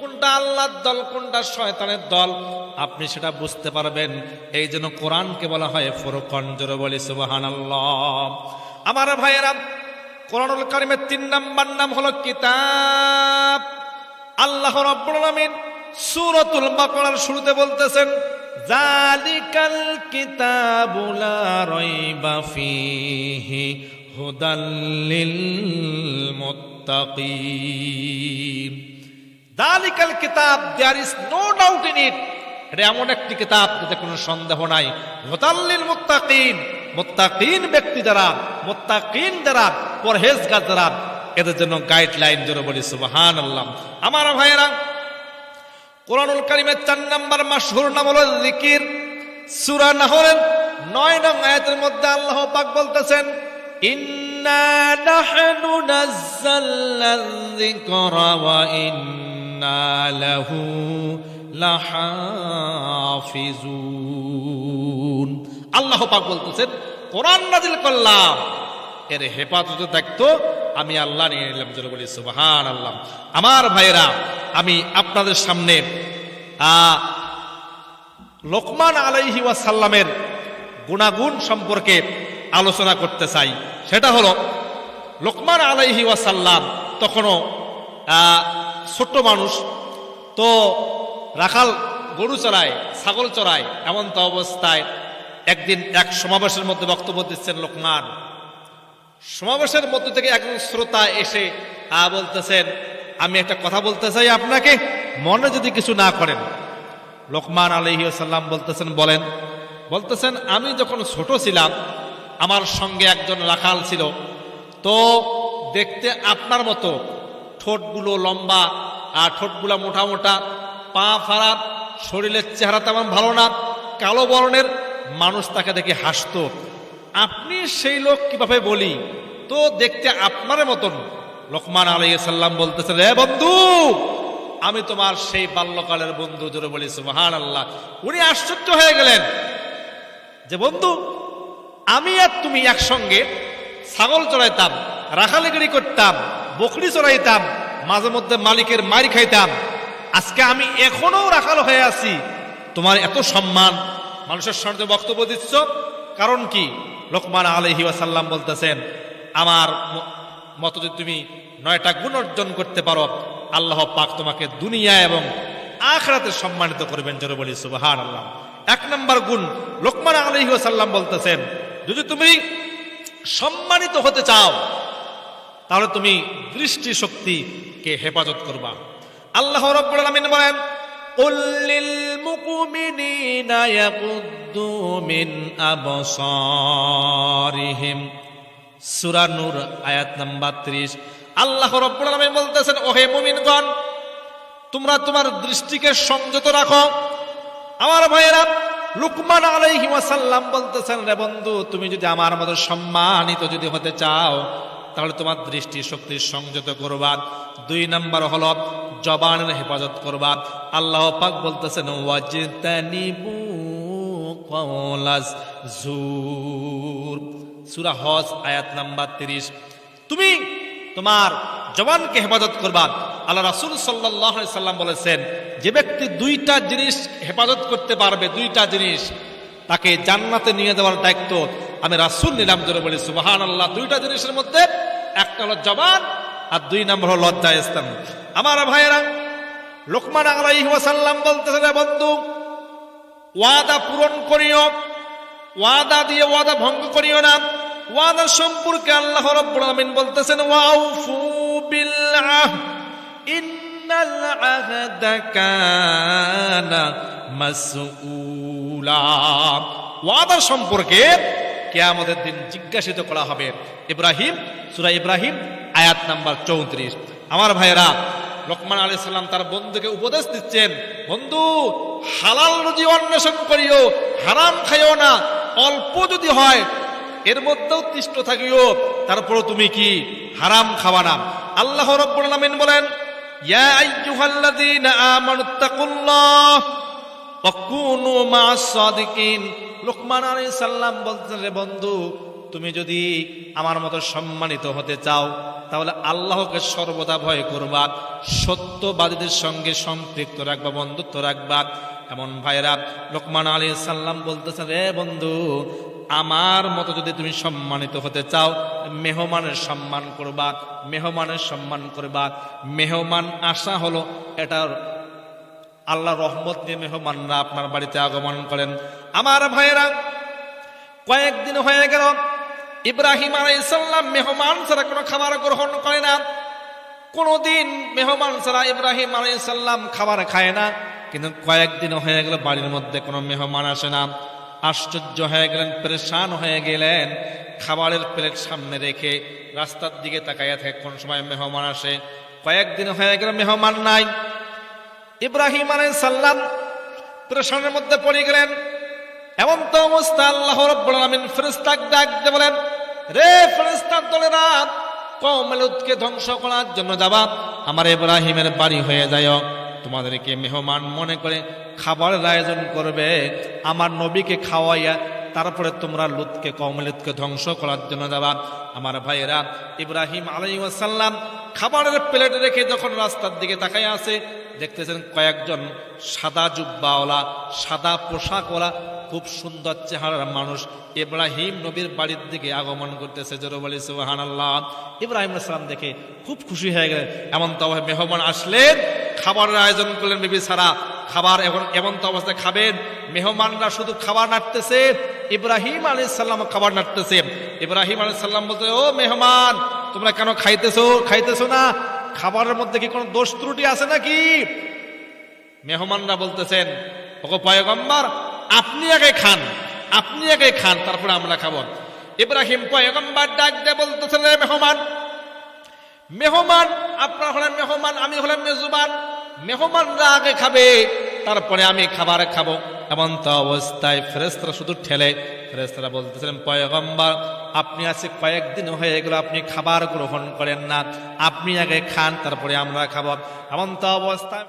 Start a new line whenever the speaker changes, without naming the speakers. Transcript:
কোনটা আল্লাহর দল কোনটা শয়তানের দল আপনি সেটা বুঝতে পারবেন। এই জন্য কোরআনকে বলা হয় ফুরকান। জোরে বলি সুবহানাল্লাহ। আমার ভাইয়েরা, কোরআনুল কারীমের 3 নাম্বার নাম হলো কিতাব। আল্লাহ রাব্বুল আলামিন সূরাতুল বাকারার শুরুতে বলতেছেন, যালিকাল কিতাবু লা রাইবা ফীহি হুদাল লিল মুত্তাকিন। যালিকাল কিতাব, there is no doubt in it, এটা এমন একটি কিতাব যাতে কোনো সন্দেহ নাই। হুদাল লিল মুত্তাকিন, মুত্তাকিন ব্যক্তি যারা, মুত্তাকিন যারা, পরহেজগার যারা, এদের জন্য গাইডলাইন। জোরে বলি সুবহানাল্লাহ। আমার ভাইয়েরা, কোরআনুল কারীমের 4 নাম্বার মাশহুর নাম হলো জিকির। সূরা নাহলের 9 নং আয়াতের মধ্যে আল্লাহ পাক বলতেছেন, ইন্না নাহনু নাযালনা যিকরা ওয়া ইন্না লাহু লাহাফিজুন। আল্লাহ পাক বলতেছেন, কোরআন নাযিল করলাম, এর হেফাজতের দায়িত্ব আমি আল্লাহ নিয়ে নিলাম। জোরে বলি সুবহানাল্লাহ। আমার ভাইয়েরা, আমি আপনাদের সামনে লোকমান আলাইহি ওয়াসাল্লামের গুণাগুণ সম্পর্কে আলোচনা করতে চাই। সেটা হলো, লোকমান আলাইহি ওয়াসাল্লাম তখনও ছোট্ট মানুষ, তো রাখাল গরু চড়ায়, ছাগল চড়ায়। এমন তো অবস্থায় একদিন এক সমাবেশের মধ্যে বক্তব্য দিচ্ছেন লোকমান। সমাবেশের মধ্য থেকে একজন শ্রোতা এসে বলতেছেন, আমি একটা কথা বলতে চাই আপনাকে, মনে যদি কিছু না করেন। লোকমান আলাইহিস সালাম বলতেছেন, বলেন। বলতেছেন, আমি যখন ছোট ছিলাম আমার সঙ্গে একজন রাখাল ছিল, তো দেখতে আপনার মতো, ঠোঁটগুলো লম্বা আর ঠোঁটগুলো মোটা মোটা, পা ফাড়া, শরীরের চেহারা তেমন ভালো না, কালো বর্ণের মানুষ তাকে দেখে হাসতো। আপনি সেই লোক কিভাবে বলি, তো দেখতে আপনার মতন। লোকমান আলাইহিস সালাম বলতেছেন, হে বন্ধু, আমি তোমার সেই বাল্যকালের বন্ধু। জোরে বলি সুবহানাল্লাহ। উনি আশ্চর্য হয়ে গেলেন যে, বন্ধু, আমি আর তুমি একসঙ্গে ছাগল চড়াইতাম, রাখালিগিরি করতাম, বকরি চড়াইতাম, মাঝে মধ্যে মালিকের মারি খাইতাম, আজকে আমি এখনো রাখাল হয়ে আছি, তোমার এত সম্মান, মানুষের সামনে বক্তব্য দিচ্ছ, কারণ কি? লোকমান আলাইহি ওয়াসাল্লাম বলতেছেন, আমার মতো যদি তুমি 9টা গুণ অর্জন করতে পারো, আল্লাহ পাক তোমাকে দুনিয়া এবং আখিরাতে সম্মানিত করবেন। জোরে বলি সুবহানাল্লাহ। 1 নম্বর গুণ, লোকমান আলাইহি ওয়াসাল্লাম বলতেছেন, যদি তুমি সম্মানিত হতে চাও তাহলে তুমি দৃষ্টি শক্তিকে হেফাজত করবা। আল্লাহ রাব্বুল আলামিন বলেন, কুল লিল মুমিনিনা ইয়াকুদ্দু মিন আবসারিহিম। সূরা নূর আয়াত নাম্বার 30। আল্লাহ রাব্বুল আলামিন বলতেছেন, ওহে মুমিনগণ, তোমরা তোমার দৃষ্টিকে সংযত রাখো। আমার ভাইয়েরা, লুকমান আলাইহি ওয়াসাল্লাম বলতেছেন, রে বন্ধু, তুমি যদি আমার মতো সম্মানিত যদি হতে চাও তাহলে তোমার দৃষ্টি শক্তি সংযত করবা। 2 নম্বর হলো জবানের হেফাজত করবা। আল্লাহ পাক বলতেছেন, ওয়াজতানিবু কাওলাজ জুর। সূরা হজ আয়াত নাম্বার 30। তুমি তোমার জবানকে হেফাজত করবা। আল্লাহ রাসূল সাল্লাল্লাহু আলাইহি সাল্লাম বলেছেন, যে ব্যক্তি 2টা জিনিস হেফাজত করতে পারবে, 2টা জিনিস, তাকে জান্নাতে নিয়ে যাওয়ার দায়িত্ব আমি রাসূল নিলাম। জোরে বলি সুবহানাল্লাহ। 2টা জিনিসের মধ্যে একটা হলো জবান, আর 2 নম্বর হলো লজ্জাস্থান। আমার ভাইয়েরা, লোকমান আলাইহি ওয়াসাল্লাম বলতেছেন, বন্ধু, ওয়াদা পূরণ করিও, ওয়াদা দিয়ে ওয়াদা ভঙ্গ করিও না। ওয়াদা সম্পর্কে আল্লাহ রাব্বুল আলামিন বলতেছেন, ওয়াউফু বিল আহদ ইন্নাল আহদা কানা মাসউলা। ওয়াদা সম্পর্কে কিয়ামতের দিন জিজ্ঞাসিত করা হবে। ইব্রাহিম, সূরা ইব্রাহিম আয়াত নাম্বার 34। আমার ভাইয়েরা, লোকমান আলাইহিস সালাম তার বন্ধুকে উপদেশ দিচ্ছেন, বন্ধু, হালাল রুজি অন্বেষণ করিও, হারাম খাইও না। অল্প যদি হয় এর মধ্যেও তৃষ্ণ থাকিও, তারপর তুমি কি হারাম খাওয়া না। আল্লাহ রাব্বুল আলামিন বলেন, ইয়া আইয়ুহাল্লাযীনা আমানুত্তাকুল্লাহ ওয়া কুনু মা'আস সাদিকিন। লোকমান আলাইহিস সালাম বলতেন, রে বন্ধু, তুমি যদি আমার মতো সম্মানিত হতে চাও তাহলে আল্লাহকে সর্বদা ভয় করবা, সত্যবাদীদের সঙ্গে সম্পৃক্ত রাখবা, বন্ধুত্ব রাখবা। এমন ভাইরা লোকমান আলাইহিস সালাম বলতেছেন, রে বন্ধু, আমার মতো যদি তুমি সম্মানিত হতে চাও, মেহমানের সম্মান করবা, মেহমানের সম্মান করবা। মেহমান আসা হলো এটার আল্লাহ রহমত নিয়ে মেহমানরা আপনার বাড়িতে আগমন করেন। আমার ভাইয়েরা, কয়েকদিন হয়ে গেল ইব্রাহিম আলাইহিস সালাম মেহমান ছাড়া কোনো খাবার গ্রহণ করে না। কোনদিন মেহমান ছাড়া ইব্রাহিম আলাইহিস সালাম খাবার খায় না। কিন্তু কয়েকদিন হয়ে গেল বাড়ির মধ্যে কোনো মেহমান আসে না। আশ্চর্য হয়ে গেলেন, পরেশান হয়ে গেলেন। খাবারের প্লেট সামনে রেখে রাস্তার দিকে তাকাইয়া থাকে, কোন সময় মেহমান আসে। কয়েকদিন হয়ে গেল মেহমান নাই। ইব্রাহিম আলাইহিস সালাম পরেশানের মধ্যে পড়ে গেলেন। এমন তো অবস্থা, আল্লাহ রাব্বুল আলামিন ফেরেশতাকে ডাক দিয়ে বলেন, রে ফেরেশতার দলেরা, কওম লূতকে ধ্বংস করার জন্য যাবা, আমার ইব্রাহিমের বাড়ি হয়ে যায়, তোমাদেরকে মেহমান মনে করে খাবারের আয়োজন করবে, আমার নবীকে খাওয়াইয়া তারপরে তোমরা লূতকে, কওম লূতকে ধ্বংস করার জন্য যাবা। আমার ভাইয়েরা, ইব্রাহিম আলাইহিস সালাম খাবারের প্লেট রেখে যখন রাস্তার দিকে তাকায় আছে, দেখতেছেন কয়েকজন সাদা জুব্বাওয়ালা, সাদা পোশাকওয়ালা, খুব সুন্দর চেহারার মানুষ ইব্রাহিম নবীর বাড়ির দিকে আগমন করতেছে। জোরে বলি সুবহানাল্লাহ। ইব্রাহিম আলাইহিস সালাম দেখে খুব খুশি হয়ে গেলেন। এমন তো মেহমান আসলেন, খাবারের আয়োজন করলেন বিবি সারা, খাবার এমন তো অবস্থায় খাবেন। মেহমানরা শুধু খাবার নাড়তেছে, ইব্রাহিম আলাইহিস সালাম খাবার নাড়তেছে। ইব্রাহিম আলাইহিস সালাম বলতে, ও মেহমান, তোমরা কেন খাইতেছো না? খাবারের মধ্যে কি কোনো দোষ ত্রুটি আছে নাকি? মেহমানরা বলতেছেন, ওগো পয়গম্বর, আপনি আগে খান, তারপরে আমরা খাবো। ইব্রাহিম পয়গম্বর ডাক দিয়ে বলতেছেন, মেহমান আপনারা হলেন মেহমান, আমি হলাম মেজবান। মেহমানরা আগে খাবে, তারপরে আমি খাবার খাবো। এমন তো অবস্থায় ফেরেশতারা শুধু ঠেলে। ফেরেশতারা বলতেছিলেন, পয়গম্বর, আপনি আছে কয়েকদিন হয়ে গেল আপনি খাবার গ্রহণ করেন না, আপনি আগে খান, তারপরে আমরা খাবো। এমন তো অবস্থায়